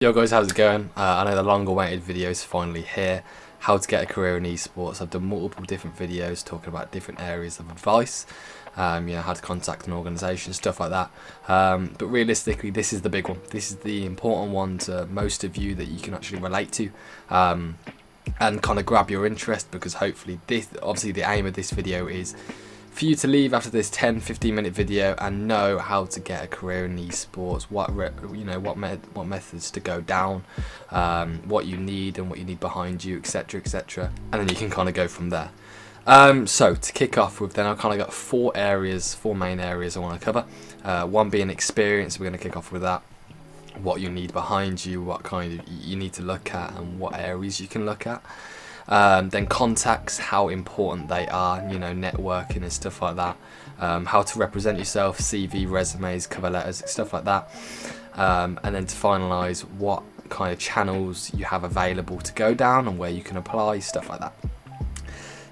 Yo guys, how's it going? I know the long awaited video is finally here. How to get a career in esports. I've done multiple different videos talking about different areas of advice, how to contact an organisation, stuff like that. But realistically, this is the big one. This is the important one to most of you that you can actually relate to, and kind of grab your interest, because hopefully obviously the aim of this video is for you to leave after this 10-15 minute video and know how to get a career in esports, what methods to go down, what you need and what you need behind you, etc, etc, and then you can kind of go from there. So to kick off with, then I've kind of got four main areas I want to cover. One being experience. We're going to kick off with that. What you need behind you, what kind of you need to look at, and what areas you can look at. Then contacts, how important they are, networking and stuff like that. How to represent yourself, CV, resumes, cover letters, stuff like that. And then to finalise, what kind of channels you have available to go down and where you can apply, stuff like that.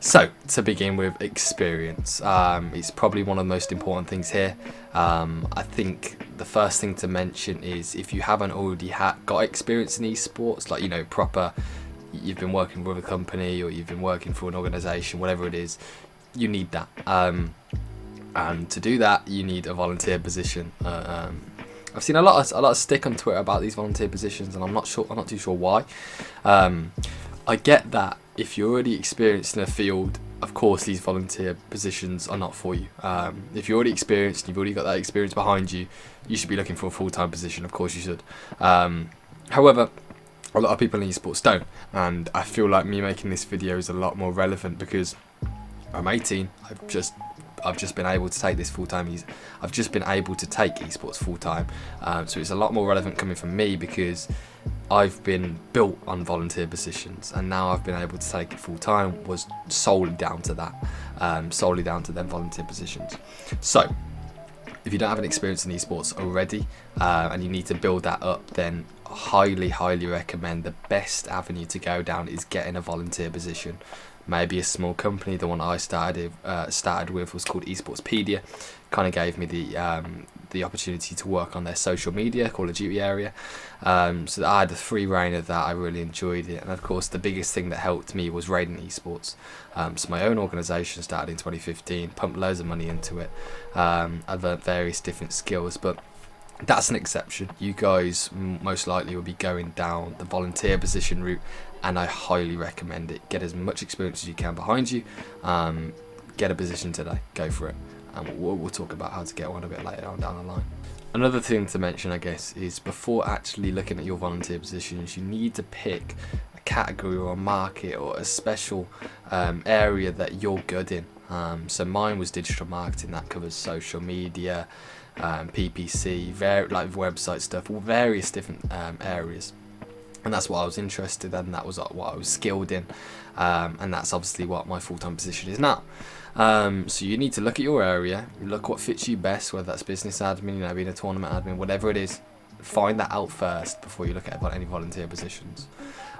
So to begin with, experience. It's probably one of the most important things here. I think the first thing to mention is, if you haven't already got experience in esports, like proper, you've been working with a company or you've been working for an organisation, whatever it is, you need that. And to do that, you need a volunteer position. I've seen a lot of stick on Twitter about these volunteer positions, and I'm not too sure why. I get that if you're already experienced in a field, of course these volunteer positions are not for you. If you're already experienced and you've already got that experience behind you, you should be looking for a full-time position. Of course you should. However, a lot of people in esports don't, and I feel like me making this video is a lot more relevant because I'm 18. I've just been able to take this full-time. I've just been able to take esports full-time, so it's a lot more relevant coming from me because I've been built on volunteer positions, and now I've been able to take it full-time was solely down to that, solely down to them volunteer positions. So if you don't have an experience in esports already, and you need to build that up, then highly recommend the best avenue to go down is getting a volunteer position. Maybe a small company. The one I started with was called Esportspedia. Kind of gave me the opportunity to work on their social media, Call of Duty area. So I had a free reign of that. I really enjoyed it, and of course the biggest thing that helped me was Radiant Esports. So my own organisation started in 2015. Pumped loads of money into it. I've learned various different skills, but that's an exception. You guys most likely will be going down the volunteer position route, and I highly recommend it. Get as much experience as you can behind you. Get a position today. Go for it. And we'll talk about how to get one a bit later on down the line. Another thing to mention, I guess, is before actually looking at your volunteer positions, you need to pick a category or a market or a special area that you're good in. So mine was digital marketing. That covers social media, PPC, like website stuff, all various different areas, and that's what I was interested in, and that was what I was skilled in, and that's obviously what my full-time position is now. So you need to look at your area, look what fits you best, whether that's business admin, being a tournament admin, whatever it is. Find that out first before you look at any volunteer positions.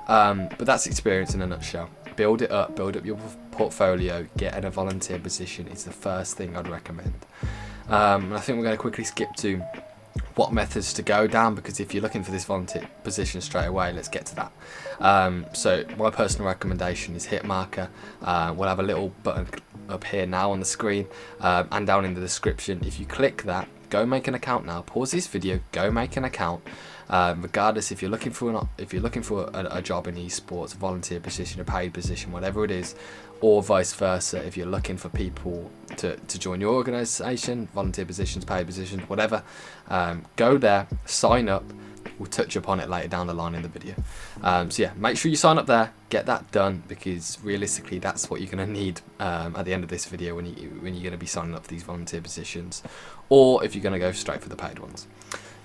But that's experience in a nutshell. Build it up, build up your portfolio. Getting a volunteer position is the first thing I'd recommend. And I think we're going to quickly skip to what methods to go down, because if you're looking for this volunteer position straight away, let's get to that. So my personal recommendation is Hitmarker. We'll have a little button up here now on the screen, and down in the description. If you click that, go make an account now. Pause this video, go make an account. Regardless if you're looking for a job in esports, a volunteer position, a paid position, whatever it is, or vice versa, if you're looking for people to join your organisation, volunteer positions, paid positions, whatever, go there, sign up. We'll touch upon it later down the line in the video. So yeah, make sure you sign up there, get that done, because realistically that's what you're going to need at the end of this video when you're going to be signing up for these volunteer positions, or if you're going to go straight for the paid ones.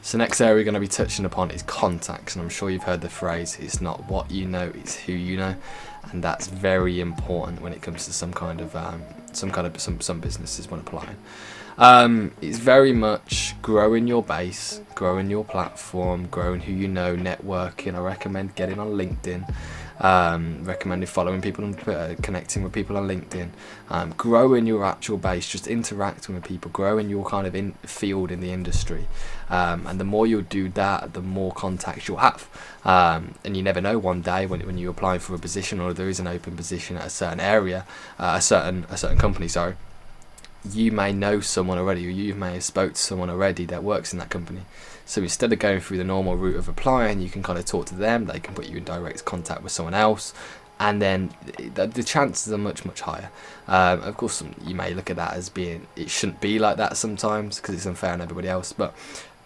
So next area we're going to be touching upon is contacts, and I'm sure you've heard the phrase, it's not what you know, it's who you know, and that's very important when it comes to some businesses when applying. It's very much growing your base, growing your platform, growing who you know, networking. I recommend getting on LinkedIn. recommended following people on Twitter, connecting with people on LinkedIn, growing your actual base, just interacting with people, growing your kind of field in the industry. And the more you'll do that, the more contacts you'll have. And you never know, one day when you're applying for a position, or there is an open position at a certain area, a certain company, sorry, you may know someone already, or you may have spoke to someone already that works in that company. So instead of going through the normal route of applying, you can kind of talk to them, they can put you in direct contact with someone else, and then the chances are much, much higher. Of course, you may look at that as being, it shouldn't be like that sometimes because it's unfair on everybody else, but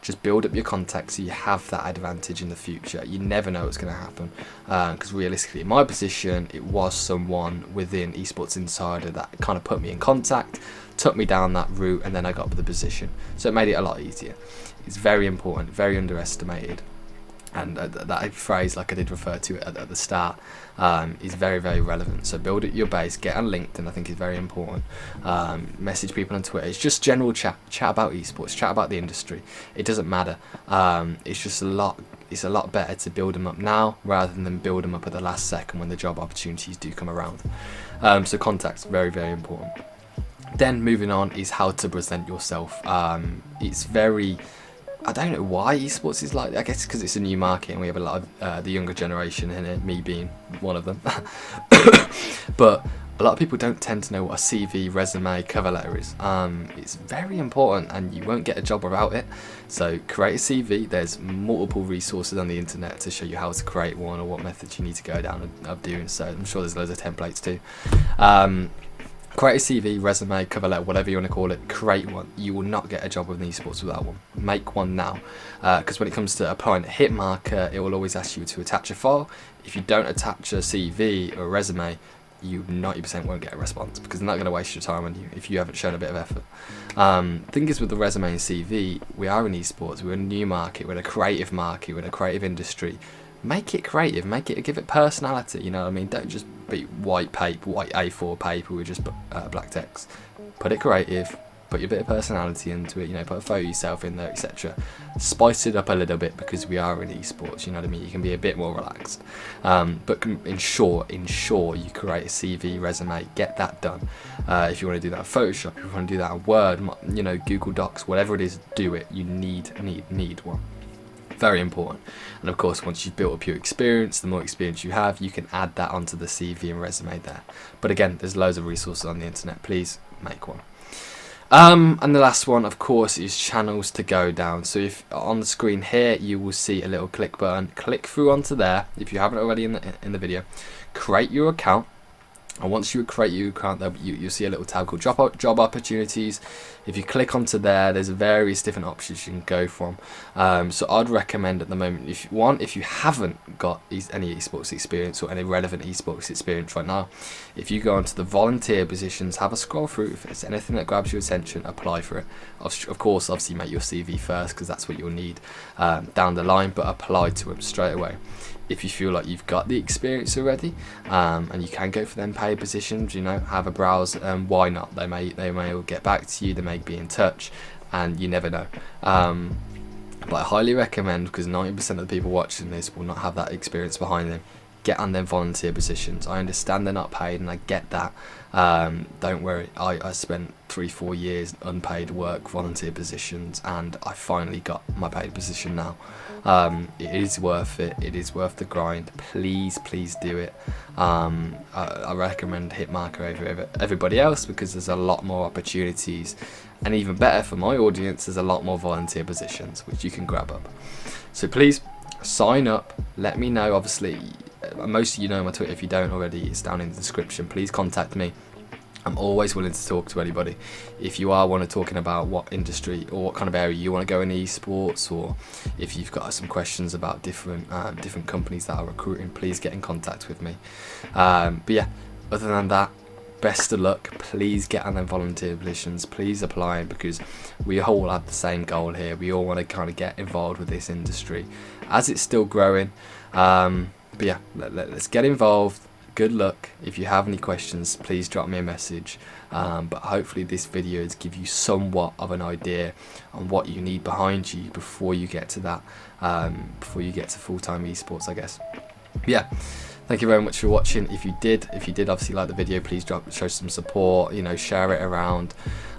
just build up your contacts so you have that advantage in the future. You never know what's going to happen, because realistically, in my position, it was someone within Esports Insider that kind of put me in contact, took me down that route, and then I got the position. So it made it a lot easier. It's very important, very underestimated. And that phrase, like I did refer to it at the start, is very, very relevant. So build it your base, get on LinkedIn, I think is very important. Message people on Twitter. It's just general chat about esports, chat about the industry. It doesn't matter. It's just it's a lot better to build them up now rather than build them up at the last second when the job opportunities do come around. So contacts, very, very important. Then moving on is how to present yourself. It's very, I don't know why esports is like, I guess because it's a new market and we have a lot of the younger generation in it, me being one of them. But a lot of people don't tend to know what a CV, resume, cover letter is. It's very important and you won't get a job without it. So create a CV. There's multiple resources on the internet to show you how to create one or what methods you need to go down of doing so. I'm sure there's loads of templates too. Create a CV, resume, cover letter, whatever you want to call it. Create one. You will not get a job with esports without one. Make one now, because when it comes to applying a hit marker, it will always ask you to attach a file. If you don't attach a CV or a resume, you 90% won't get a response, because they're not going to waste your time on you if you haven't shown a bit of effort. Thing is, with the resume and CV, we are in esports. We're in a new market. We're in a creative market. We're in a creative industry. Make it creative, give it personality, you know what I mean? Don't just be white paper, white A4 paper with just black text. Put it creative, put your bit of personality into it, you know, put a photo of yourself in there, etc. Spice it up a little bit because we are in esports, you know what I mean? You can be a bit more relaxed. But ensure you create a CV, resume, get that done. If you want to do that in Photoshop, if you want to do that in Word, you know, Google Docs, whatever it is, do it. You need one. Very important. And of course, once you've built up your experience, the more experience you have, you can add that onto the CV and resume there. But again, there's loads of resources on the internet. Please make one. And the last one, of course, is channels to go down. So if on the screen here, you will see a little click button. Click through onto there if you haven't already in the video. Create your account. And once you create your account, you'll see a little tab called job opportunities. If you click onto there, there's various different options you can go from. So I'd recommend at the moment, if you haven't got any esports experience or any relevant esports experience right now, if you go onto the volunteer positions, have a scroll through. If there's anything that grabs your attention, apply for it. Of course, obviously make your CV first because that's what you'll need down the line, but apply to them straight away. If you feel like you've got the experience already, and you can go for them paid positions, you know, have a browse. Why not? They may all get back to you. They may be in touch, and you never know. But I highly recommend, because 90% of the people watching this will not have that experience behind them, get on them volunteer positions. I understand they're not paid, and I get that. Don't worry. I spent 3-4 years unpaid work, volunteer positions, and I finally got my paid position now. It is worth it. It is worth the grind. Please do it. I recommend Hitmarker over everybody else because there's a lot more opportunities, and even better for my audience, there's a lot more volunteer positions which you can grab up. So please sign up. Let me know. Obviously, most of you know my Twitter. If you don't already, it's down in the description. Please contact me. I'm always willing to talk to anybody. If you are talking about what industry or what kind of area you want to go in esports, or if you've got some questions about different companies that are recruiting, please get in contact with me. But yeah, other than that, best of luck. Please get on them volunteer positions. Please apply, because we all have the same goal here. We all want to kind of get involved with this industry as it's still growing. But yeah, let's get involved. Good luck. If you have any questions, please drop me a message. But hopefully this video has give you somewhat of an idea on what you need behind you before you get to that, before you get to full-time esports, I guess. Yeah, Thank you very much for watching. If you did obviously like the video, please show some support, you know, share it around.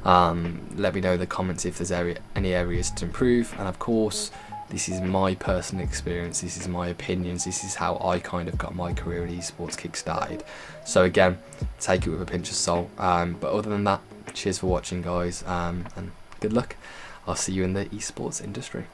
Let me know in the comments if there's any areas to improve, and of course this is my personal experience, this is my opinions, this is how I kind of got my career in esports kick-started. So again, take it with a pinch of salt, but other than that, cheers for watching guys, and good luck. I'll see you in the esports industry.